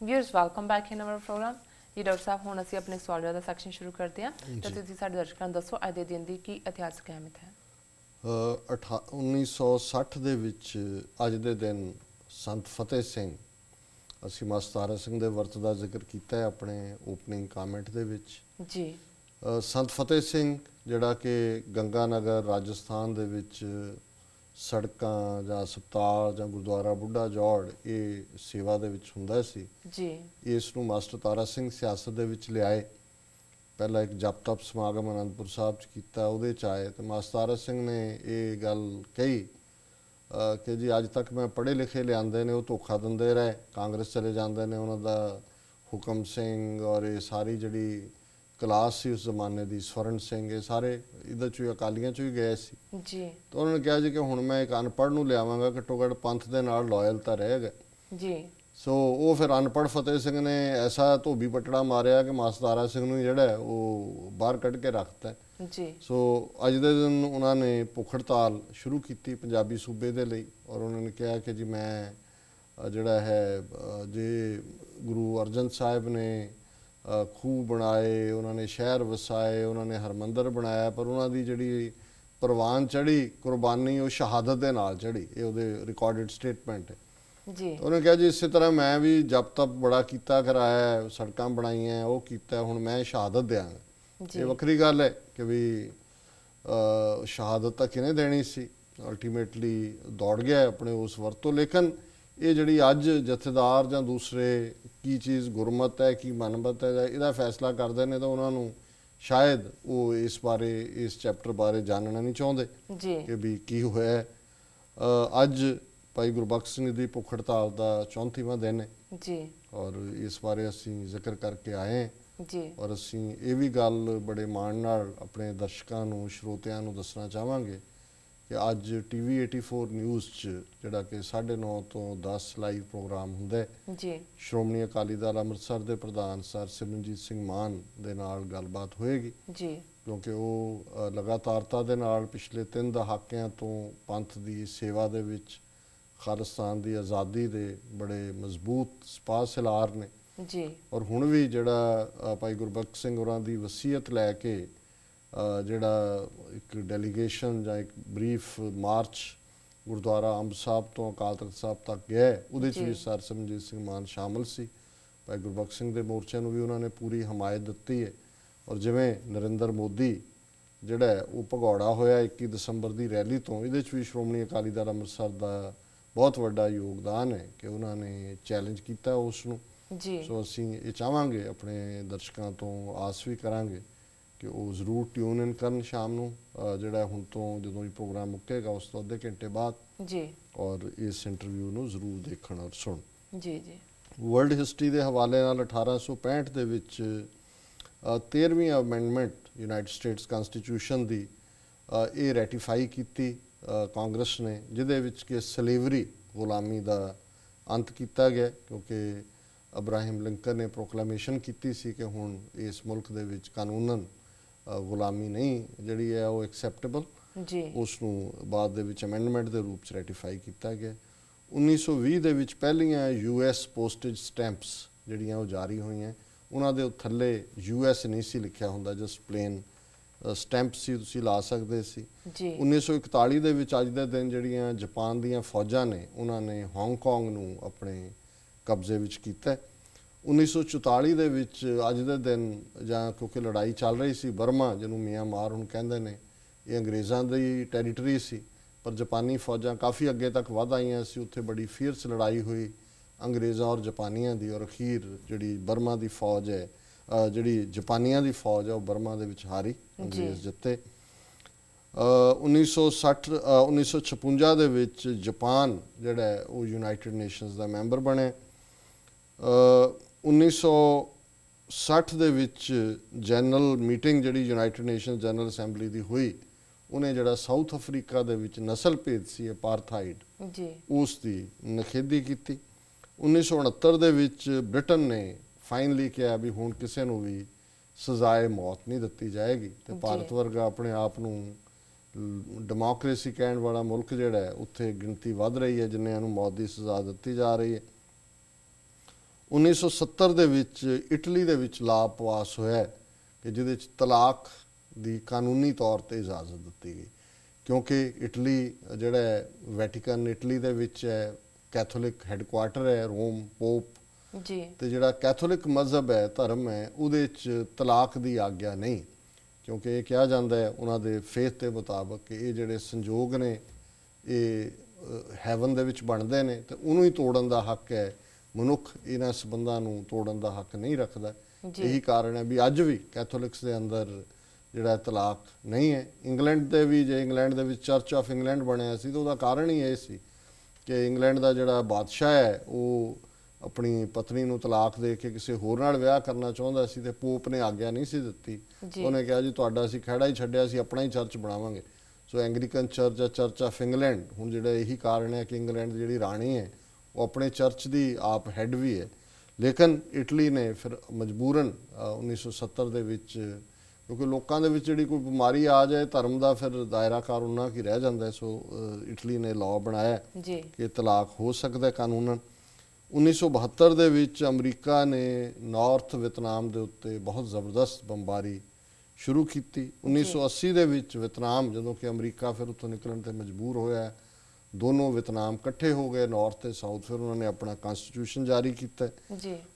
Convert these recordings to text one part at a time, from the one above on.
Viewers welcome back in our programme ji. Doctor साहब हुण असीं अपने सवालों का सैक्शन शुरू करते हैं तो तुसीं साडे दर्शकों नूं दसो अज दे दिन दी की इतिहासक अहमियत है। 1960 ਦੇ ਵਿੱਚ ਅੱਜ ਦੇ ਦਿਨ ਸੰਤ ਫਤਿਹ ਸਿੰਘ, ਅਸੀਂ ਮਾਸਟਰ ਤਾਰਾ ਸਿੰਘ ਦੇ ਵਰਤ ਦਾ ਜ਼ਿਕਰ ਕੀਤਾ ਹੈ ਆਪਣੇ ਓਪਨਿੰਗ ਕਾਮੈਂਟ ਦੇ ਵਿੱਚ जी ਸੰਤ ਫਤਿਹ ਸਿੰਘ ਜਿਹੜਾ ਕਿ ਗੰਗਾ ਨਗਰ ਰਾਜਸਥਾਨ ਦੇ ਵਿੱਚ ਸੜਕਾਂ ਜਾਂ ਹਸਪਤਾਲ ਜਾਂ ਗੁਰਦੁਆਰਾ ਬੁੱਢਾ ਜੋੜ ਇਹ ਸੇਵਾ ਦੇ ਵਿੱਚ ਹੁੰਦਾ ਸੀ। जी ਇਸ ਨੂੰ ਮਾਸਟਰ ਤਾਰਾ ਸਿੰਘ ਸਿਆਸਤ ਦੇ ਵਿੱਚ ਲਿਆਏ। ਪਹਿਲਾਂ ਇੱਕ ਜਪ ਤਪ ਸਮਾਗਮ ਅਨੰਦਪੁਰ ਸਾਹਿਬ 'ਚ ਕੀਤਾ, ਉਹਦੇ 'ਚ ਆਏ ਅਤੇ ਮਾਸਟਰ ਤਾਰਾ ਸਿੰਘ ਨੇ ਇਹ ਗੱਲ ਕਹੀ ਕਿ ਜੀ ਅੱਜ ਤੱਕ ਮੈਂ ਪੜ੍ਹੇ ਲਿਖੇ ਲਿਆਂਦੇ ਨੇ ਉਹ ਧੋਖਾ ਦਿੰਦੇ ਰਹੇ, ਕਾਂਗਰਸ ਚਲੇ ਜਾਂਦੇ ਨੇ, ਉਹਨਾਂ ਦਾ ਹੁਕਮ ਸਿੰਘ ਔਰ ਇਹ ਸਾਰੀ ਜਿਹੜੀ ਕਲਾਸ ਸੀ ਉਸ ਜ਼ਮਾਨੇ ਦੀ, ਸਵਰਨ ਸਿੰਘ, ਇਹ ਸਾਰੇ ਇਹਦੇ 'ਚੋਂ ਹੀ ਅਕਾਲੀਆਂ 'ਚੋਂ ਹੀ ਗਏ ਸੀ। जी ਤਾਂ ਉਹਨਾਂ ਨੇ ਕਿਹਾ ਜੀ ਕਿ ਹੁਣ ਮੈਂ ਇੱਕ ਅਨਪੜ੍ਹ ਨੂੰ ਲਿਆਵਾਂਗਾ, ਘੱਟੋ ਘੱਟ ਪੰਥ ਦੇ ਨਾਲ ਲਾਇਲ ਤਾਂ ਰਹੇਗਾ। जी ਸੋ ਉਹ ਫਿਰ ਅਨਪੜ੍ਹ ਫਤਿਹ ਸਿੰਘ ਨੇ ਐਸਾ ਧੋਬੀ ਪਟੜਾ ਮਾਰਿਆ ਕਿ ਮਾਸਟਰ ਤਾਰਾ ਸਿੰਘ ਨੂੰ ਜਿਹੜਾ ਹੈ ਉਹ ਬਾਹਰ ਕੱਢ ਕੇ ਰੱਖਤਾ। जी ਸੋ ਅੱਜ ਦੇ ਦਿਨ ਉਹਨਾਂ ਨੇ ਭੁੱਖ ਹੜਤਾਲ ਸ਼ੁਰੂ ਕੀਤੀ ਪੰਜਾਬੀ ਸੂਬੇ ਦੇ ਲਈ ਔਰ ਉਹਨਾਂ ਨੇ ਕਿਹਾ ਕਿ ਜੀ ਮੈਂ ਜਿਹੜਾ ਹੈ ਜੇ ਗੁਰੂ ਅਰਜਨ ਸਾਹਿਬ ਨੇ ਖੂਹ ਬਣਾਏ, ਉਹਨਾਂ ਨੇ ਸ਼ਹਿਰ ਵਸਾਏ, ਉਹਨਾਂ ਨੇ ਹਰਮੰਦਰ ਬਣਾਇਆ, ਪਰ ਉਹਨਾਂ ਦੀ ਜਿਹੜੀ ਪ੍ਰਵਾਨ ਚੜ੍ਹੀ ਕੁਰਬਾਨੀ ਉਹ ਸ਼ਹਾਦਤ ਦੇ ਨਾਲ ਚੜ੍ਹੀ, ਇਹ ਉਹਦੇ ਰਿਕਾਰਡਡ ਸਟੇਟਮੈਂਟ ਹੈ। जी ਉਹਨੇ ਕਿਹਾ ਜੀ ਇਸੇ ਤਰ੍ਹਾਂ ਮੈਂ ਵੀ ਜਪ ਤਪ ਬੜਾ ਕੀਤਾ ਕਰਾਇਆ, ਸੜਕਾਂ ਬਣਾਈਆਂ, ਉਹ ਕੀਤਾ, ਹੁਣ ਮੈਂ ਸ਼ਹਾਦਤ ਦਿਆਂਗਾ। ਇਹ ਵੱਖਰੀ ਗੱਲ ਹੈ ਕਿ ਵੀ ਸ਼ਹਾਦਤ ਤਾਂ ਕਿਹਨੇ ਦੇਣੀ ਸੀ, ਅਲਟੀਮੇਟਲੀ ਦੌੜ ਗਿਆ ਆਪਣੇ ਉਸ ਵਰਤ ਤੋਂ। ਲੇਕਿਨ ਇਹ ਜਿਹੜੀ ਅੱਜ ਜਥੇਦਾਰ ਜਾਂ ਦੂਸਰੇ ਕੀ ਚੀਜ਼ ਗੁਰਮਤ ਹੈ ਕੀ ਮਨਮਤ ਹੈ ਇਹਦਾ ਫੈਸਲਾ ਕਰਦੇ ਨੇ ਤਾਂ ਉਹਨਾਂ ਨੂੰ ਸ਼ਾਇਦ ਉਹ ਇਸ ਬਾਰੇ ਇਸ ਚੈਪਟਰ ਬਾਰੇ ਜਾਣਨਾ ਨਹੀਂ ਚਾਹੁੰਦੇ ਕਿ ਵੀ ਕੀ ਹੋਇਆ। ਅੱਜ ਭਾਈ ਗੁਰਬਖਸ਼ ਸਿੰਘ ਦੀ ਭੁੱਖ ਹੜਤਾਲ ਦਾ 34ਵਾਂ ਦਿਨ ਹੈ जी ਔਰ ਇਸ ਬਾਰੇ ਅਸੀਂ ਜ਼ਿਕਰ ਕਰਕੇ ਆਏ जी ਔਰ ਅਸੀਂ ਇਹ ਵੀ ਗੱਲ ਬੜੇ ਮਾਣ ਨਾਲ ਆਪਣੇ ਦਰਸ਼ਕਾਂ ਨੂੰ ਸਰੋਤਿਆਂ ਨੂੰ ਦੱਸਣਾ ਚਾਹਾਂਗੇ ਕਿ ਅੱਜ TV 84 ਨਿਊਜ਼ 'ਚ ਜਿਹੜਾ ਕਿ 9:30 ਤੋਂ 10 ਲਾਈਵ ਪ੍ਰੋਗਰਾਮ ਹੁੰਦਾ ਹੈ, जी ਸ਼੍ਰੋਮਣੀ ਅਕਾਲੀ ਦਲ ਅੰਮ੍ਰਿਤਸਰ ਦੇ ਪ੍ਰਧਾਨ ਸਰ ਸਿਮਰਨਜੀਤ ਸਿੰਘ ਮਾਨ ਦੇ ਨਾਲ ਗੱਲਬਾਤ ਹੋਏਗੀ जी ਕਿਉਂਕਿ ਉਹ ਲਗਾਤਾਰਤਾ ਦੇ ਨਾਲ ਪਿਛਲੇ 3 ਦਹਾਕਿਆਂ ਤੋਂ ਪੰਥ ਦੀ ਸੇਵਾ ਦੇ ਵਿੱਚ ਖਾਲਿਸਤਾਨ ਦੀ ਆਜ਼ਾਦੀ ਦੇ ਬੜੇ ਮਜ਼ਬੂਤ ਸਿਪਾਹ ਸਲਾਰ ਨੇ जी ਔਰ ਹੁਣ ਵੀ ਜਿਹੜਾ ਭਾਈ ਗੁਰਬਖਸ਼ ਸਿੰਘ ਹੋਰਾਂ ਦੀ ਵਸੀਅਤ ਲੈ ਕੇ ਜਿਹੜਾ ਇੱਕ ਡੈਲੀਗੇਸ਼ਨ ਜਾਂ ਇੱਕ ਬਰੀਫ ਮਾਰਚ ਗੁਰਦੁਆਰਾ ਅੰਬ ਸਾਹਿਬ ਤੋਂ ਅਕਾਲ ਤਖਤ ਸਾਹਿਬ ਤੱਕ ਗਿਆ, ਉਹਦੇ 'ਚ ਵੀ ਸਰ ਸਿਮਰਨਜੀਤ ਸਿੰਘ ਮਾਨ ਸ਼ਾਮਲ ਸੀ। ਭਾਈ ਗੁਰਬਖਸ਼ ਸਿੰਘ ਦੇ ਮੋਰਚੇ ਨੂੰ ਵੀ ਉਹਨਾਂ ਨੇ ਪੂਰੀ ਹਮਾਇਤ ਦਿੱਤੀ ਹੈ ਔਰ ਜਿਵੇਂ ਨਰਿੰਦਰ ਮੋਦੀ ਜਿਹੜਾ ਹੈ ਉਹ ਭਗੌੜਾ ਹੋਇਆ 21 ਦਸੰਬਰ ਦੀ ਰੈਲੀ ਤੋਂ, ਇਹਦੇ 'ਚ ਵੀ ਸ਼੍ਰੋਮਣੀ ਅਕਾਲੀ ਦਲ ਅੰਮ੍ਰਿਤਸਰ ਦਾ ਬਹੁਤ ਵੱਡਾ ਯੋਗਦਾਨ ਹੈ ਕਿ ਉਹਨਾਂ ਨੇ ਚੈਲੰਜ ਕੀਤਾ ਉਸ ਨੂੰ। जी ਸੋ ਅਸੀਂ ਇਹ ਚਾਹਾਂਗੇ ਆਪਣੇ ਦਰਸ਼ਕਾਂ ਤੋਂ ਆਸ ਵੀ ਕਰਾਂਗੇ ਕਿ ਉਹ ਜ਼ਰੂਰ ਟਿਊਨ ਇਨ ਕਰਨ ਸ਼ਾਮ ਨੂੰ, ਜਿਹੜਾ ਹੁਣ ਤੋਂ ਜਦੋਂ ਇਹ ਪ੍ਰੋਗਰਾਮ ਮੁੱਕੇਗਾ ਉਸ ਤੋਂ ਅੱਧੇ ਘੰਟੇ ਬਾਅਦ, जी ਔਰ ਇਸ ਇੰਟਰਵਿਊ ਨੂੰ ਜ਼ਰੂਰ ਦੇਖਣ ਔਰ ਸੁਣਨ। जी जी ਵਰਲਡ ਹਿਸਟਰੀ ਦੇ ਹਵਾਲੇ ਨਾਲ 1865 ਦੇ ਵਿੱਚ 13ਵੀਂ ਅਮੈਂਡਮੈਂਟ ਯੂਨਾਈਟਿਡ ਸਟੇਟਸ ਕਨਸਟੀਟਿਊਸ਼ਨ ਦੀ ਇਹ ਰੈਟੀਫਾਈ ਕੀਤੀ ਕਾਂਗਰਸ ਨੇ, ਜਿਹਦੇ ਵਿੱਚ ਕਿ ਸਲੇਵਰੀ ਗੁਲਾਮੀ ਦਾ ਅੰਤ ਕੀਤਾ ਗਿਆ ਕਿਉਂਕਿ ਅਬਰਾਹਿਮ ਲਿੰਕਨ ਨੇ ਪ੍ਰੋਕਲਾਮੇਸ਼ਨ ਕੀਤੀ ਸੀ ਕਿ ਹੁਣ ਇਸ ਮੁਲਕ ਦੇ ਵਿੱਚ ਕਾਨੂੰਨਨ ਗੁਲਾਮੀ ਨਹੀਂ ਜਿਹੜੀ ਹੈ ਉਹ ਐਕਸੈਪਟੇਬਲ। जी ਉਸ ਨੂੰ ਬਾਅਦ ਦੇ ਵਿੱਚ ਅਮੈਂਡਮੈਂਟ ਦੇ ਰੂਪ 'ਚ ਰੈਟੀਫਾਈ ਕੀਤਾ ਗਿਆ। 1920 ਦੇ ਵਿੱਚ ਪਹਿਲੀਆਂ US ਪੋਸਟੇਜ ਸਟੈਂਪਸ ਜਿਹੜੀਆਂ ਉਹ ਜਾਰੀ ਹੋਈਆਂ, ਉਹਨਾਂ ਦੇ ਥੱਲੇ US ਨਹੀਂ ਸੀ ਲਿਖਿਆ ਹੁੰਦਾ, ਜਸਟ ਪਲੇਨ ਸਟੈਂਪ ਸੀ, ਤੁਸੀਂ ਲਾ ਸਕਦੇ ਸੀ। जी 1941 ਦੇ ਵਿੱਚ ਅੱਜ ਦੇ ਦਿਨ ਜਿਹੜੀਆਂ ਜਾਪਾਨ ਦੀਆਂ ਫੌਜਾਂ ਨੇ ਉਹਨਾਂ ਨੇ ਹਾਂਗਕਾਂਗ ਨੂੰ ਆਪਣੇ ਕਬਜ਼ੇ ਵਿੱਚ ਕੀਤਾ। 1944 ਦੇ ਵਿੱਚ ਅੱਜ ਦੇ ਦਿਨ ਜਾਂ ਕਿਉਂਕਿ ਲੜਾਈ ਚੱਲ ਰਹੀ ਸੀ, ਬਰਮਾ ਜਿਹਨੂੰ ਮਿਆਂਮਾਰ ਹੁਣ ਕਹਿੰਦੇ ਨੇ, ਇਹ ਅੰਗਰੇਜ਼ਾਂ ਦੀ ਟੈਰੀਟਰੀ ਸੀ ਪਰ ਜਾਪਾਨੀ ਫੌਜਾਂ ਕਾਫੀ ਅੱਗੇ ਤੱਕ ਵਧ ਆਈਆਂ ਸੀ, ਉੱਥੇ ਬੜੀ ਫੀਅਰਸ ਲੜਾਈ ਹੋਈ ਅੰਗਰੇਜ਼ਾਂ ਔਰ ਜਾਪਾਨੀਆਂ ਦੀ ਔਰ ਅਖੀਰ ਜਿਹੜੀ ਬਰਮਾ ਦੀ ਫੌਜ ਹੈ, ਜਿਹੜੀ ਜਾਪਾਨੀਆਂ ਦੀ ਫੌਜ ਹੈ ਉਹ ਬਰਮਾ ਦੇ ਵਿੱਚ ਹਾਰੀ, ਅੰਗਰੇਜ਼ ਜਿੱਤੇ। 1956 ਦੇ ਵਿੱਚ ਜਾਪਾਨ ਜਿਹੜਾ ਹੈ ਉਹ ਯੂਨਾਈਟਿਡ ਨੇਸ਼ਨਸ ਦਾ ਮੈਂਬਰ ਬਣਿਆ। 1960 ਦੇ ਵਿੱਚ ਜਨਰਲ ਮੀਟਿੰਗ ਜਿਹੜੀ ਯੂਨਾਈਟਿਡ ਨੇਸ਼ਨ ਜਨਰਲ ਅਸੈਂਬਲੀ ਦੀ ਹੋਈ, ਉਹਨੇ ਜਿਹੜਾ ਸਾਊਥ ਅਫਰੀਕਾ ਦੇ ਵਿੱਚ ਨਸਲ ਭੇਦ ਸੀ ਅਪਾਰਥਾਈਡ जी ਉਸ ਦੀ ਨਿਖੇਧੀ ਕੀਤੀ। 1969 ਦੇ ਵਿੱਚ ਬ੍ਰਿਟਨ ਨੇ ਫਾਈਨਲੀ ਕਿਹਾ ਵੀ ਹੁਣ ਕਿਸੇ ਨੂੰ ਵੀ ਸਜ਼ਾਏ ਮੌਤ ਨਹੀਂ ਦਿੱਤੀ ਜਾਏਗੀ ਤੇ ਭਾਰਤ ਵਰਗਾ ਆਪਣੇ ਆਪ ਨੂੰ ਡੈਮੋਕ੍ਰੇਸੀ ਕਹਿਣ ਵਾਲਾ ਮੁਲਕ ਜਿਹੜਾ ਹੈ ਉੱਥੇ ਗਿਣਤੀ ਵੱਧ ਰਹੀ ਹੈ ਜਿਨ੍ਹਾਂ ਨੂੰ ਮੌਤ ਦੀ ਸਜ਼ਾ ਦਿੱਤੀ ਜਾ ਰਹੀ ਹੈ। 1970 ਦੇ ਵਿੱਚ ਇਟਲੀ ਦੇ ਵਿੱਚ ਲਾ ਪਾਸ ਹੋਇਆ ਕਿ ਜਿਹਦੇ ਚ ਤਲਾਕ ਦੀ ਕਾਨੂੰਨੀ ਤੌਰ ਤੇ ਇਜਾਜ਼ਤ ਦਿੱਤੀ ਗਈ, ਕਿਉਂਕਿ ਇਟਲੀ ਜਿਹੜਾ ਹੈ ਵੈਟੀਕਨ ਇਟਲੀ ਦੇ ਵਿੱਚ ਹੈ, ਕੈਥੋਲਿਕ ਹੈੱਡਕੁਆਟਰ ਹੈ, ਰੋਮ ਪੋਪ ਜੀ, ਤੇ ਜਿਹੜਾ ਕੈਥੋਲਿਕ ਮਜ਼ਹਬ ਹੈ, ਧਰਮ ਹੈ, ਉਹਦੇ ਚ ਤਲਾਕ ਦੀ ਆਗਿਆ ਨਹੀਂ, ਕਿਉਂਕਿ ਇਹ ਕਿਹਾ ਜਾਂਦਾ ਹੈ ਉਹਨਾਂ ਦੇ ਫੇਥ ਦੇ ਮੁਤਾਬਕ ਕਿ ਇਹ ਜਿਹੜੇ ਸੰਜੋਗ ਨੇ ਇਹ ਹੈਵਨ ਦੇ ਵਿੱਚ ਬਣਦੇ ਨੇ ਤੇ ਉਹਨੂੰ ਹੀ ਤੋੜਨ ਦਾ ਹੱਕ ਹੈ, ਮਨੁੱਖ ਇਹਨਾਂ ਸੰਬੰਧਾਂ ਨੂੰ ਤੋੜਨ ਦਾ ਹੱਕ ਨਹੀਂ ਰੱਖਦਾ। ਇਹੀ ਕਾਰਨ ਹੈ ਵੀ ਅੱਜ ਵੀ ਕੈਥੋਲਿਕਸ ਦੇ ਅੰਦਰ ਜਿਹੜਾ ਤਲਾਕ ਨਹੀਂ ਹੈ। ਇੰਗਲੈਂਡ ਦੇ ਵੀ, ਜੇ ਇੰਗਲੈਂਡ ਦੇ ਵਿੱਚ ਚਰਚ ਆਫ ਇੰਗਲੈਂਡ ਬਣਿਆ ਸੀ ਤਾਂ ਉਹਦਾ ਕਾਰਨ ਹੀ ਇਹ ਸੀ ਕਿ ਇੰਗਲੈਂਡ ਦਾ ਜਿਹੜਾ ਬਾਦਸ਼ਾਹ ਹੈ ਉਹ ਆਪਣੀ ਪਤਨੀ ਨੂੰ ਤਲਾਕ ਦੇ ਕੇ ਕਿਸੇ ਹੋਰ ਨਾਲ ਵਿਆਹ ਕਰਨਾ ਚਾਹੁੰਦਾ ਸੀ ਤੇ ਪੋਪ ਨੇ ਆਗਿਆ ਨਹੀਂ ਸੀ ਦਿੱਤੀ। ਉਹਨੇ ਕਿਹਾ ਜੀ ਤੁਹਾਡਾ ਅਸੀਂ ਖਹਿੜਾ ਹੀ ਛੱਡਿਆ, ਅਸੀਂ ਆਪਣਾ ਹੀ ਚਰਚ ਬਣਾਵਾਂਗੇ। ਸੋ ਐਂਗਲੀਕਨ ਚਰਚ ਜਾਂ ਚਰਚ ਆਫ ਇੰਗਲੈਂਡ, ਹੁਣ ਜਿਹੜਾ ਇਹੀ ਕਾਰਨ ਹੈ ਕਿ ਇੰਗਲੈਂਡ ਦੀ ਜਿਹੜੀ ਰਾਣੀ ਹੈ ਉਹ ਆਪਣੇ ਚਰਚ ਦੀ ਆਪ ਹੈੱਡ ਵੀ ਹੈ। ਲੇਕਿਨ ਇਟਲੀ ਨੇ ਫਿਰ ਮਜਬੂਰਨ 1970 ਦੇ ਵਿੱਚ, ਕਿਉਂਕਿ ਲੋਕਾਂ ਦੇ ਵਿੱਚ ਜਿਹੜੀ ਕੋਈ ਬਿਮਾਰੀ ਆ ਜਾਏ ਧਰਮ ਦਾ ਫਿਰ ਦਾਇਰਾਕਾਰ ਉਨਾ ਕੀ ਰਹਿ ਜਾਂਦਾ, ਸੋ ਇਟਲੀ ਨੇ ਲਾਅ ਬਣਾਇਆ ਕਿ ਤਲਾਕ ਹੋ ਸਕਦਾ ਕਾਨੂੰਨਨ। 1972 ਦੇ ਵਿੱਚ ਅਮਰੀਕਾ ਨੇ ਨਾਰਥ ਵਿਤਨਾਮ ਦੇ ਉੱਤੇ ਬਹੁਤ ਜ਼ਬਰਦਸਤ ਬੰਬਾਰੀ ਸ਼ੁਰੂ ਕੀਤੀ। 1980 ਦੇ ਵਿੱਚ ਵਿਤਨਾਮ, ਜਦੋਂ ਕਿ ਅਮਰੀਕਾ ਫਿਰ ਉੱਥੋਂ ਨਿਕਲਣ ਤੇ ਮਜਬੂਰ ਹੋਇਆ, ਦੋਨੋਂ ਵਿਤਨਾਮ ਇਕੱਠੇ ਹੋ ਗਏ ਨਾਰਥ ਤੇ ਸਾਊਥ, ਫਿਰ ਉਹਨਾਂ ਨੇ ਆਪਣਾ ਕਨਸਟੀਟਿਊਸ਼ਨ ਜਾਰੀ ਕੀਤਾ।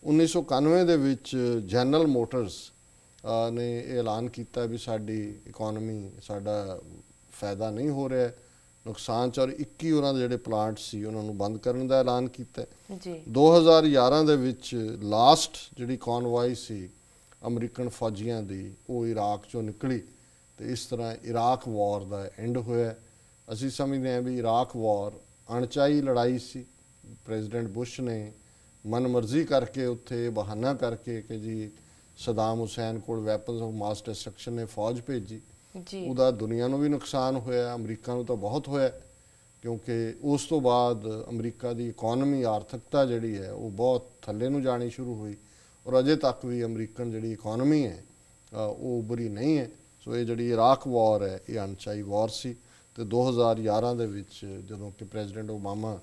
1991 ਦੇ ਵਿੱਚ ਜਨਰਲ ਮੋਟਰਸ ਨੇ ਇਹ ਐਲਾਨ ਕੀਤਾ ਵੀ ਸਾਡੀ ਇਕੋਨਮੀ, ਸਾਡਾ ਫਾਇਦਾ ਨਹੀਂ ਹੋ ਰਿਹਾ, ਨੁਕਸਾਨ ਚ, ਔਰ 21 ਉਹਨਾਂ ਦੇ ਜਿਹੜੇ ਪਲਾਂਟ ਸੀ ਉਹਨਾਂ ਨੂੰ ਬੰਦ ਕਰਨ ਦਾ ਐਲਾਨ ਕੀਤਾ। 2011 ਦੇ ਵਿੱਚ ਲਾਸਟ ਜਿਹੜੀ ਕੌਨਵਾਈ ਸੀ ਅਮਰੀਕਨ ਫੌਜੀਆਂ ਦੀ ਉਹ ਇਰਾਕ ਚੋਂ ਨਿਕਲੀ ਤੇ ਇਸ ਤਰ੍ਹਾਂ ਇਰਾਕ ਵਾਰ ਦਾ ਐਂਡ ਹੋਇਆ। ਅਸੀਂ ਸਮਝਦੇ ਹਾਂ ਵੀ ਇਰਾਕ ਵਾਰ ਅਣਚਾਹੀ ਲੜਾਈ ਸੀ। ਪ੍ਰੈਜ਼ੀਡੈਂਟ ਬੁਸ਼ ਨੇ ਮਨਮਰਜ਼ੀ ਕਰਕੇ ਉੱਥੇ ਬਹਾਨਾ ਕਰਕੇ ਕਿ ਜੀ ਸਦਾਮ ਹੁਸੈਨ ਕੋਲ ਵੈਪਨਸ ਆਫ ਮਾਸ ਡਿਸਟਰਕਸ਼ਨ ਨੇ ਫੌਜ ਭੇਜੀ, ਉਹਦਾ ਦੁਨੀਆ ਨੂੰ ਵੀ ਨੁਕਸਾਨ ਹੋਇਆ, ਅਮਰੀਕਾ ਨੂੰ ਤਾਂ ਬਹੁਤ ਹੋਇਆ, ਕਿਉਂਕਿ ਉਸ ਤੋਂ ਬਾਅਦ ਅਮਰੀਕਾ ਦੀ ਇਕੋਨਮੀ, ਆਰਥਿਕਤਾ ਜਿਹੜੀ ਹੈ ਉਹ ਬਹੁਤ ਥੱਲੇ ਨੂੰ ਜਾਣੀ ਸ਼ੁਰੂ ਹੋਈ ਔਰ ਅਜੇ ਤੱਕ ਵੀ ਅਮਰੀਕਨ ਜਿਹੜੀ ਇਕੋਨਮੀ ਹੈ ਉਹ ਉਭਰੀ ਨਹੀਂ ਹੈ। ਸੋ ਇਹ ਜਿਹੜੀ ਇਰਾਕ ਵਾਰ ਹੈ ਇਹ ਅਣਚਾਹੀ ਵਾਰ ਸੀ ਤੇ 2011 ਦੇ ਵਿੱਚ ਜਦੋਂ ਕਿ ਪ੍ਰੈਜ਼ੀਡੈਂਟ ਓਬਾਮਾ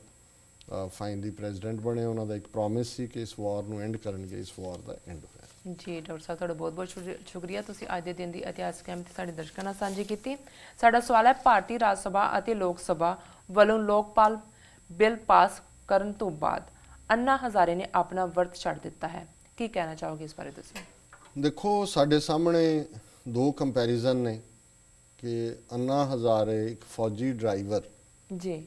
ਫਾਈਨਲੀ ਪ੍ਰੈਜ਼ੀਡੈਂਟ ਬਣੇ, ਉਹਨਾਂ ਦਾ ਇੱਕ ਪ੍ਰੋਮਿਸ ਸੀ ਕਿ ਇਸ ਵਾਰ ਨੂੰ ਐਂਡ ਕਰਨਗੇ, ਇਸ ਵਾਰ ਦਾ ਐਂਡ ਹੋਇਆ। ਜੀ ਡਾਕਟਰ ਸਾਹਿਬ, ਤੁਹਾਡਾ ਬਹੁਤ ਬਹੁਤ ਸ਼ੁਕਰੀਆ, ਤੁਸੀਂ ਅੱਜ ਦੇ ਦਿਨ ਦੀ ਇਤਿਹਾਸਕ ਅਹਿਮੀਅਤ ਸਾਡੇ ਦਰਸ਼ਕਾਂ ਨਾਲ ਸਾਂਝੀ ਕੀਤੀ। ਸਾਡਾ ਸਵਾਲ ਹੈ, ਭਾਰਤੀ ਰਾਜ ਸਭਾ ਅਤੇ ਲੋਕ ਸਭਾ ਵੱਲੋਂ ਲੋਕਪਾਲ ਬਿੱਲ ਪਾਸ ਕਰਨ ਤੋਂ ਬਾਅਦ ਅੰਨਾ ਹਜ਼ਾਰੇ ਨੇ ਆਪਣਾ ਵਰਤ ਛੱਡ ਦਿੱਤਾ ਹੈ, ਕੀ ਕਹਿਣਾ ਚਾਹੋਗੇ ਇਸ ਬਾਰੇ ਦੱਸੋ? ਦੇਖੋ, ਸਾਡੇ ਸਾਹਮਣੇ ਦੋ ਕੰਪੈਰੀਜ਼ਨ ਨੇ ਕਿ ਅੰਨਾ ਹਜ਼ਾਰੇ ਇੱਕ ਫੌਜੀ ਡਰਾਈਵਰ ਜੀ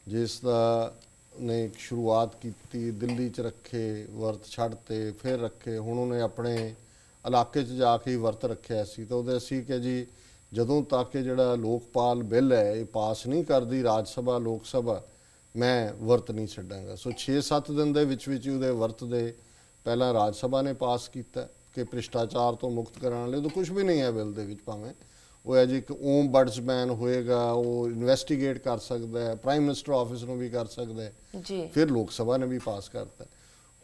ਜਿਸ ਦਾ ਨੇ ਸ਼ੁਰੂਆਤ ਕੀਤੀ, ਦਿੱਲੀ 'ਚ ਰੱਖੇ, ਵਰਤ ਛੱਡਤੇ, ਫਿਰ ਰੱਖੇ, ਹੁਣ ਉਹਨੇ ਆਪਣੇ ਇਲਾਕੇ 'ਚ ਜਾ ਕੇ ਵਰਤ ਰੱਖਿਆ ਸੀ ਤਾਂ ਉਹਦੇ ਅਸੀਂ ਕਿ ਜੀ ਜਦੋਂ ਤੱਕ ਇਹ ਜਿਹੜਾ ਲੋਕਪਾਲ ਬਿੱਲ ਹੈ ਇਹ ਪਾਸ ਨਹੀਂ ਕਰਦੀ ਰਾਜ ਸਭਾ ਲੋਕ ਸਭਾ, ਮੈਂ ਵਰਤ ਨਹੀਂ ਛੱਡਾਂਗਾ। ਸੋ 6-7 ਦਿਨ ਦੇ ਵਿੱਚ ਉਹਦੇ ਵਰਤ ਦੇ ਪਹਿਲਾਂ ਰਾਜ ਸਭਾ ਨੇ ਪਾਸ ਕੀਤਾ ਕਿ ਭ੍ਰਿਸ਼ਟਾਚਾਰ ਤੋਂ ਮੁਕਤ ਕਰਾਉਣ ਲਈ, ਤਾਂ ਕੁਝ ਵੀ ਨਹੀਂ ਹੈ ਬਿੱਲ ਦੇ ਵਿੱਚ, ਭਾਵੇਂ ਉਹ ਹੈ ਜੀ ਇੱਕ ਓਮ ਬਡਸਮੈਨ ਹੋਏਗਾ, ਉਹ ਇਨਵੈਸਟੀਗੇਟ ਕਰ ਸਕਦਾ ਹੈ, ਪ੍ਰਾਈਮ ਮਿਨਿਸਟਰ ਆਫਿਸ ਨੂੰ ਵੀ ਕਰ ਸਕਦਾ ਹੈ ਜੀ। ਫਿਰ ਲੋਕ ਸਭਾ ਨੇ ਵੀ ਪਾਸ ਕਰਤਾ।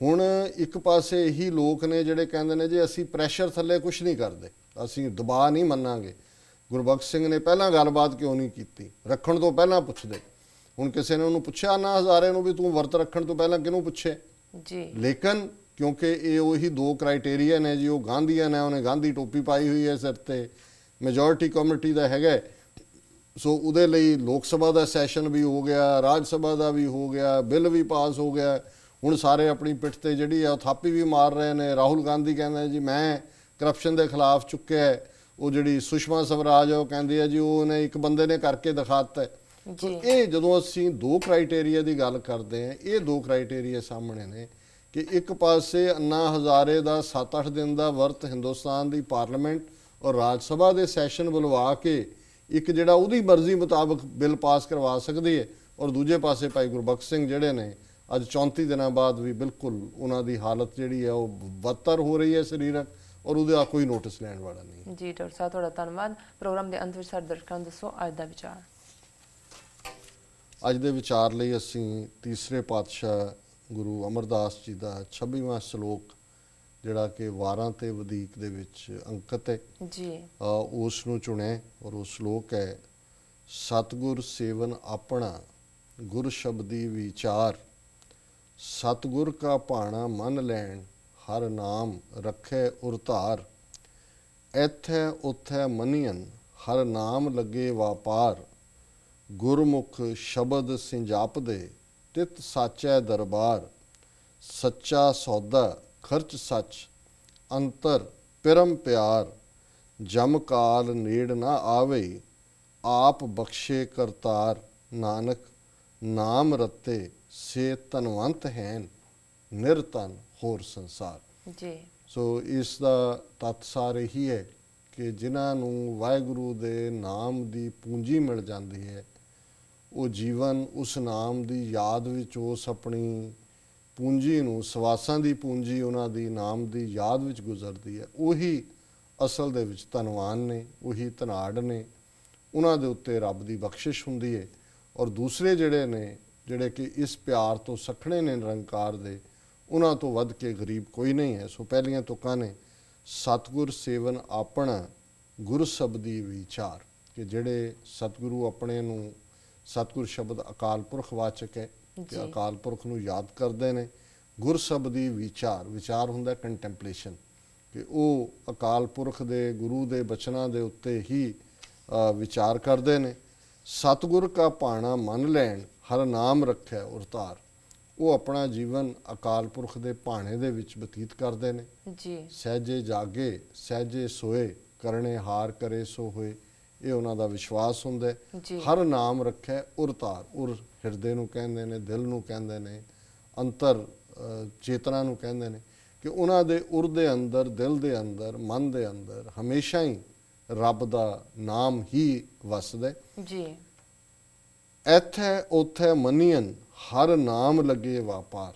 ਹੁਣ ਇੱਕ ਪਾਸੇ ਇਹੀ ਲੋਕ ਨੇ ਜਿਹੜੇ ਕਹਿੰਦੇ ਨੇ ਜੀ ਅਸੀਂ ਪ੍ਰੈਸ਼ਰ ਥੱਲੇ ਕੁਝ ਨਹੀਂ ਕਰਦੇ, ਅਸੀਂ ਦਬਾਅ ਨਹੀਂ ਮੰਨਾਂਗੇ। ਗੁਰਬਖਸ਼ ਸਿੰਘ ਨੇ ਪਹਿਲਾਂ ਗੱਲਬਾਤ ਕਿਉਂ ਨਹੀਂ ਕੀਤੀ, ਰੱਖਣ ਤੋਂ ਪਹਿਲਾਂ ਪੁੱਛਦੇ। ਹੁਣ ਕਿਸੇ ਨੇ ਉਹਨੂੰ ਪੁੱਛਿਆ ਅੰਨਾ ਹਜ਼ਾਰੇ ਨੂੰ ਵੀ ਤੂੰ ਵਰਤ ਰੱਖਣ ਤੋਂ ਪਹਿਲਾਂ ਕਿਹਨੂੰ ਪੁੱਛੇ ਜੀ, ਲੇਕਿਨ ਕਿਉਂਕਿ ਇਹ ਉਹੀ ਦੋ ਕ੍ਰਾਈਟੇਰੀਆ ਨੇ ਜੀ, ਉਹ ਗਾਂਧੀਅਨ ਹੈ, ਉਹਨੇ ਗਾਂਧੀ ਟੋਪੀ ਪਾਈ ਹੋਈ ਹੈ ਸਿਰ ਤੇ, ਮੈਜੋਰਿਟੀ ਕਮੇਟੀ ਦਾ ਹੈਗਾ, ਸੋ ਉਹਦੇ ਲਈ ਲੋਕ ਸਭਾ ਦਾ ਸੈਸ਼ਨ ਵੀ ਹੋ ਗਿਆ, ਰਾਜ ਸਭਾ ਦਾ ਵੀ ਹੋ ਗਿਆ, ਬਿੱਲ ਵੀ ਪਾਸ ਹੋ ਗਿਆ। ਹੁਣ ਸਾਰੇ ਆਪਣੀ ਪਿੱਠ ਤੇ ਜਿਹੜੀ ਆ ਉਹ ਥਾਪੀ ਵੀ ਮਾਰ ਰਹੇ ਨੇ। ਰਾਹੁਲ ਗਾਂਧੀ ਕਹਿੰਦਾ ਜੀ ਮੈਂ ਕਰਪਸ਼ਨ ਦੇ ਖਿਲਾਫ ਚੁੱਕਿਆ, ਉਹ ਜਿਹੜੀ ਸੁਸ਼ਮਾ ਸਵਰਾਜ ਉਹ ਕਹਿੰਦੀ ਹੈ ਜੀ ਉਹਨੇ ਇੱਕ ਬੰਦੇ ਨੇ ਕਰਕੇ ਦਿਖਾਤਾ। ਸੋ ਇਹ ਜਦੋਂ ਅਸੀਂ ਦੋ ਕ੍ਰਾਈਟੇਰੀਆ ਦੀ ਗੱਲ ਕਰਦੇ ਹਾਂ, ਇਹ ਦੋ ਕ੍ਰਾਈਟੇਰੀਆ ਸਾਹਮਣੇ ਨੇ ਕਿ ਇੱਕ ਪਾਸੇ ਅੰਨਾ ਹਜ਼ਾਰੇ ਦਾ 7-8 ਦਿਨ ਦਾ ਵਰਤ ਹਿੰਦੁਸਤਾਨ ਦੀ ਪਾਰਲੀਮੈਂਟ ਔਰ ਰਾਜ ਸਭਾ ਦੇ ਸੈਸ਼ਨ ਬੁਲਵਾ ਕੇ ਇੱਕ ਜਿਹੜਾ ਉਹਦੀ ਮਰਜ਼ੀ ਮੁਤਾਬਕ ਬਿੱਲ ਪਾਸ ਕਰਵਾ ਸਕਦੀ ਹੈ, ਔਰ ਦੂਜੇ ਪਾਸੇ ਭਾਈ ਗੁਰਬਖਸ਼ ਸਿੰਘ ਜਿਹੜੇ ਨੇ ਅੱਜ 34 ਦਿਨਾਂ ਬਾਅਦ ਵੀ ਬਿਲਕੁਲ ਉਹਨਾਂ ਦੀ ਹਾਲਤ ਜਿਹੜੀ ਹੈ ਉਹ ਬਦਤਰ ਹੋ ਰਹੀ ਹੈ ਸਰੀਰਕ, ਔਰ ਉਹਦਾ ਕੋਈ ਨੋਟਿਸ ਲੈਣ ਵਾਲਾ ਨਹੀਂ ਜੀ। ਡਾਕਟਰ ਸਾਹਿਬ ਤੁਹਾਡਾ ਧੰਨਵਾਦ। ਪ੍ਰੋਗਰਾਮ ਦੇ ਅੰਤ ਵਿੱਚ ਸਾਡੇ ਦਰਸ਼ਕਾਂ ਨੂੰ ਦੱਸੋ ਅੱਜ ਦਾ ਵਿਚਾਰ। ਅੱਜ ਦੇ ਵਿਚਾਰ ਲਈ ਅਸੀਂ ਤੀਸਰੇ ਪਾਤਸ਼ਾਹ ਗੁਰੂ ਅਮਰਦਾਸ ਜੀ ਦਾ 26ਵਾਂ ਸ਼ਲੋਕ ਜਿਹੜਾ ਕਿ 12 ਤੇ ਵਧੀਕ ਦੇ ਵਿੱਚ ਅੰਕਿਤ ਹੈ ਜੀ, ਉਸ ਨੂੰ ਚੁਣਿਆ ਔਰ ਉਹ ਸ਼ਲੋਕ ਹੈ, ਸਤਿਗੁਰ ਸੇਵਨ ਆਪਣਾ ਗੁਰ ਸ਼ਬਦੀ ਵਿਚਾਰ, सतगुर का भाणा मन लैन हर नाम रखे उरतार एथै उथै मनियन हर नाम लगे वापार गुरमुख शब्द सिंजापदे तित साचै दरबार सच्चा सौदा खर्च सच अंतर पिरम प्यार जम काल नेड़ ना आवे आप बख्शे करतार नानक नाम रते से धनवंत हैन निरतन होर संसार। जी सो इस दा तत्त सार यही है कि जिन्हां नूं वाहिगुरू दे नाम दी पूंजी मिल जाती है वो जीवन उस नाम दी याद विच उस अपनी पूंजी नूं सवासां दी पूंजी उन्हां दी नाम दी याद विच गुजरदी है। उही असल दे विच धनवान ने, उही धनाड़ ने, उन्हां दे उत्ते रब दी बख्शिश हुंदी है। और दूसरे जिहड़े ने जिहड़े कि इस प्यार तो सखणे ने निरंकार दे उन्हां तो वध के गरीब कोई नहीं है। सो पहलियां तुकां ने सतगुर सेवन अपना गुर शब्दी विचार कि जिहड़े सतगुरु अपने नूं सतगुर शब्द अकाल पुरख वाचक है कि अकाल पुरख नूं याद करते हैं। गुर शब्दी विचार विचार हुंदा कंटैंपलेशन कि वो अकाल पुरख दे गुरु दे बचनां दे उत्ते ही विचार करते हैं। सतगुर का भाणा मन लैन हर नाम रखै उरतार वो अपना जीवन अकाल पुरख दे भाणे दे विच बतीत करते हैं। जी सहजे जागे सहजे सोए करने हार करे सो होए ये उन्हां दा विश्वास हुंदा है। हर नाम रखै उरतार उर हिरदे नूं कहंदे ने, दिल नूं कहंदे ने, अंतर चेतना नूं कहंदे ने कि उन्हां दे उर दे अंदर दिल दे अंदर मन दे अंदर हमेशा ही रब दा नाम ही वसदा है। जी एथै उथै मनियन हर नाम लगे वापार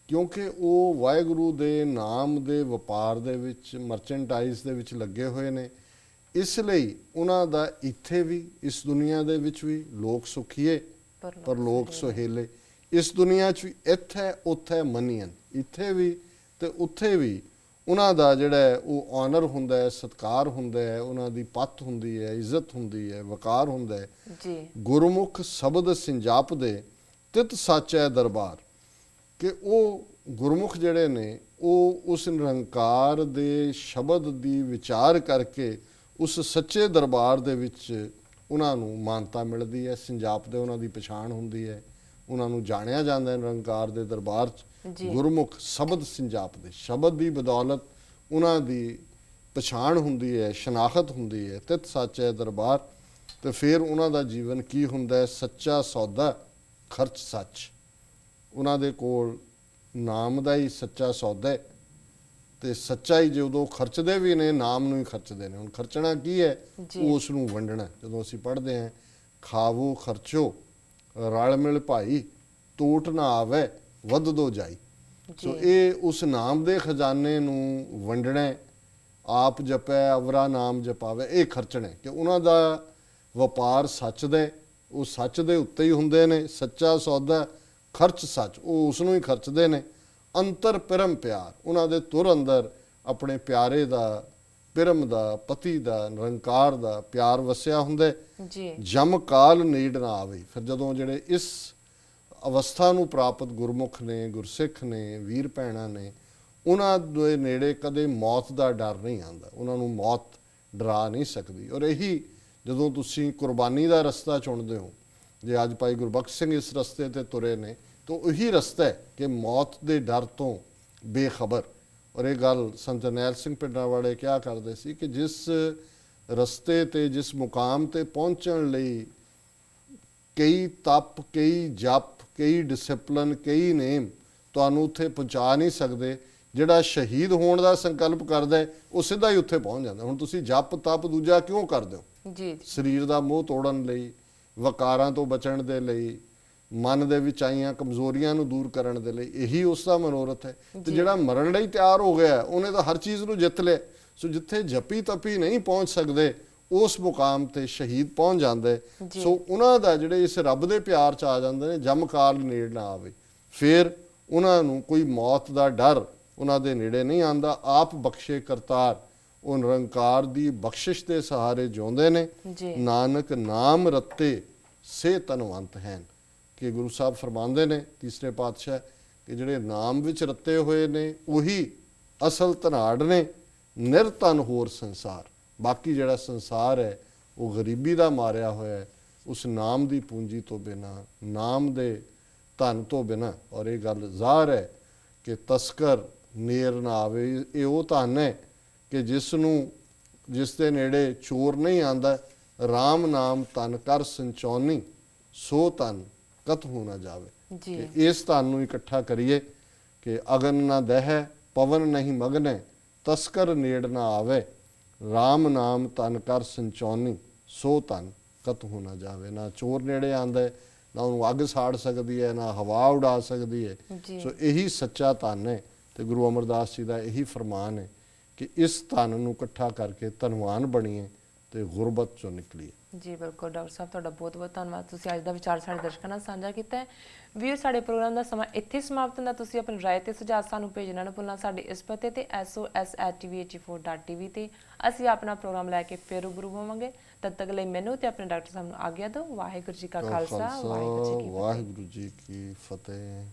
क्योंकि वो वाहिगुरू दे नाम दे वपार दे विच मर्चेंटाइज दे विच लगे हुए ने। इसलिए उन्हां दा इत्थे भी इस दुनिया दे विच भी लोक सुखीए पर लोक सुहेले। इस दुनिया च भी इत्थे उत्थे मनियन इत्थे भी ते उत्थे भी उन्हां दा जिहड़ा वो ऑनर हुंदा है, सत्कार हुंदा है, उन्हां दी पत्त हुंदी है, इज्जत हुंदी है, वकार हुंदा है। जी गुरमुख शब्द सिंजाप दे तित साचै दरबार कि वो गुरमुख जिहड़े ने वो उस निरंकार दे शब्द दी विचार करके उस सच्चे दरबार दे विच उन्हां नूं मानता मिलदी है। संजाप दे उन्हां दी पछाण हुंदी है, उन्हां नूं जाणिया जांदा है निरंकार दे दरबार च। गुरमुख शब्द संजाप दे शब्द दी बदौलत उन्हां दी पछाण हुंदी है, शनाखत हुंदी है। तित साचै दरबार ते फिर उन्हां दा जीवन की हुंदा है सच्चा सौदा खर्च सच। उन्हां दे कोल नाम दा ही सच्चा सौदा है ते सच्चा ही जो खर्चते भी ने नाम नूं ही खर्चते हैं। हुण खर्चना की है वो उस नूं वंडना। जदों असीं पढ़दे हैं खावो खर्चो रल मिल भाई टूट ना आवे वध दो जाई। सो ये उस नाम दे खजाने नूं वंडना आप जपै अवरा नाम जपावे ये खर्चने कि उन्हां दा वपार सच दे वो सच दे उत्ते ही हुंदे ने। सच्चा सौदा खर्च सच वो उस नूं ही खर्चते हैं। अंतर पिरम प्यार उन्हां दे तुर अंदर अपने प्यारे दा पिरम दा पति दा निरंकार दा प्यार वसिया हुंदा। जम काल नीड़ ना आवे। फिर जदों जिहड़े इस अवस्था नूं प्राप्त गुरमुख ने गुरसिख ने वीर भैणां ने उन्हां दे नेड़े कदे मौत दा डर नहीं आंदा। उन्हां नूं मौत डरा नहीं सकदी। और यही जदों तुसीं कुर्बानी दा रस्ता चुनदे हो जे अज भाई गुरबख्श सिंह इस रस्ते ते तुरे ने तो यही रस्ता है कि मौत के डर तो बेखबर। और ये गल संत जरनैल सिंह पिंडां वाले क्या करते सी कि जिस रस्ते ते जिस मुकाम ते पहुँचण लई कई तप कई जप कई डिसिपलिन कई नेम तुहानूं उत्थे पहुँचा नहीं सकते। जिहड़ा शहीद होने का संकल्प करदा है वो सीधा ही उत्थे पहुँच जाता। हुण तुसीं जप तप दूजा क्यों करदे हो? शरीर का मोह तोड़न लई, वकारां तो बचण दे लई, मन दे विच आईयां कमजोरियां नूं दूर करन दे लई। यही उसका मनोरथ है। तो जिहड़ा मरण लई तैयार हो गया उन्हें तो हर चीज़ नूं जित लिया। सो जिथे जपी तपी नहीं पहुँच सकते उस मुकाम ते शहीद पहुँच जाते। सो उन्हां दा जिहड़े इस रब दे प्यार च आ जाते हैं जम काल नेड़ ना आवे फिर उन्हां नूं कोई मौत दा डर उन्हां दे नेड़े नहीं आंदा। आप बख्शे करतार वो निरंकार दी बख्शिश दे सहारे जिउंदे ने। नानक नाम रत्ते से धनवंत हैं कि गुरु साहब फरमाते ने तीसरे पातशाह ਕਿ ਜਿਹੜੇ ਨਾਮ ਵਿੱਚ ਰੱਤੇ ਹੋਏ ਨੇ ਉਹੀ ਅਸਲ ਧਨਾੜ ਨੇ, ਨਿਰਧਨ ਹੋਰ ਸੰਸਾਰ। ਬਾਕੀ ਜਿਹੜਾ ਸੰਸਾਰ ਹੈ ਉਹ ਗਰੀਬੀ ਦਾ ਮਾਰਿਆ ਹੋਇਆ ਹੈ, ਉਸ ਨਾਮ ਦੀ ਪੂੰਜੀ ਤੋਂ ਬਿਨਾਂ, ਨਾਮ ਦੇ ਧਨ ਤੋਂ ਬਿਨਾਂ। ਔਰ ਇਹ ਗੱਲ ਜ਼ਾਹਰ ਹੈ ਕਿ ਤਸਕਰ ਨੇਰ ਨਾ ਆਵੇ। ਇਹ ਉਹ ਧਨ ਹੈ ਕਿ ਜਿਸ ਦੇ ਨੇੜੇ ਚੋਰ ਨਹੀਂ ਆਂਦਾ। ਰਾਮ ਨਾਮ ਤਨ ਕਰ ਸੰਚੌਨੀ, ਸੋ ਤਨ ਕਤਹੂ ਨਾ ਜਾਵੇ। ਜੀ ਕਿ ਇਸ ਧਨ ਨੂੰ ਇਕੱਠਾ ਕਰੀਏ ਕਿ ਅਗਨ ਨਾ ਦਹਿ ਪਵਨ ਨਹੀਂ ਮਗਨੇ, ਤਸਕਰ ਨੇੜ ਨਾ ਆਵੇ। ਰਾਮ ਨਾਮ ਤਨ ਕਰ ਸੰਚੌਨੀ, ਸੋ ਤਨ ਕਤਹੂ ਨਾ ਜਾਵੇ। ਨਾ ਚੋਰ ਨੇੜੇ ਆਂਦਾ ਹੈ, ਨਾ ਉਹਨੂੰ ਅੱਗ ਸਾੜ ਸਕਦੀ ਹੈ, ਨਾ ਹਵਾ ਉਡਾ ਸਕਦੀ ਹੈ। ਜੀ ਸੋ ਇਹੀ ਸੱਚਾ ਧਨ ਹੈ। ਤੇ ਗੁਰੂ ਅਮਰਦਾਸ ਜੀ ਦਾ ਇਹੀ ਫਰਮਾਨ ਹੈ ਕਿ ਇਸ ਧਨ ਨੂੰ ਇਕੱਠਾ ਕਰਕੇ ਧਨਵਾਨ ਬਣੀਏ ਤੇ ਗੁਰਬਤ ਚੋਂ ਨਿਕਲੀਏ। ਜੀ ਬਿਲਕੁਲ ਡਾਕਟਰ ਸਾਹਿਬ, ਤੁਹਾਡਾ ਬਹੁਤ ਬਹੁਤ ਧੰਨਵਾਦ। ਤੁਸੀਂ ਅੱਜ ਦਾ ਵਿਚਾਰ ਸਾਡੇ ਦਰਸ਼ਕਾਂ ਨਾਲ ਸਾਂਝਾ ਕੀਤਾ ਹੈ। ਵੀਰ, ਸਾਡੇ ਪ੍ਰੋਗਰਾਮ ਦਾ ਸਮਾਂ ਇੱਥੇ ਸਮਾਪਤ ਹੁੰਦਾ। ਤੁਸੀਂ ਆਪਣੀ ਰਾਏ ਤੇ ਸੁਝਾਅ ਸਾਨੂੰ ਭੇਜਣਾ ਨਾ ਭੁੱਲਣਾ ਸਾਡੇ ਇਸ ਪਤੇ ਤੇ sos@tv84.tv ਤੇ। ਅਸੀਂ ਆਪਣਾ ਪ੍ਰੋਗਰਾਮ ਲੈ ਕੇ ਫਿਰ ਰੂਬਰੂ ਹੋਵਾਂਗੇ। ਤਦ ਤੱਕ ਲਈ ਮੈਨੂੰ ਤੇ ਆਪਣੇ ਡਾਕਟਰ ਸਾਹਿਬ ਨੂੰ ਆਗਿਆ ਦਿਓ। ਵਾਹਿਗੁਰੂ ਜੀ ਕਾ ਖਾਲਸਾ, ਵਾਹਿਗੁਰੂ ਜੀ ਕੀ ਫਤਿਹ। ਵਾਹਿਗੁਰੂ ਜੀ ਕੀ ਫਤਿਹ।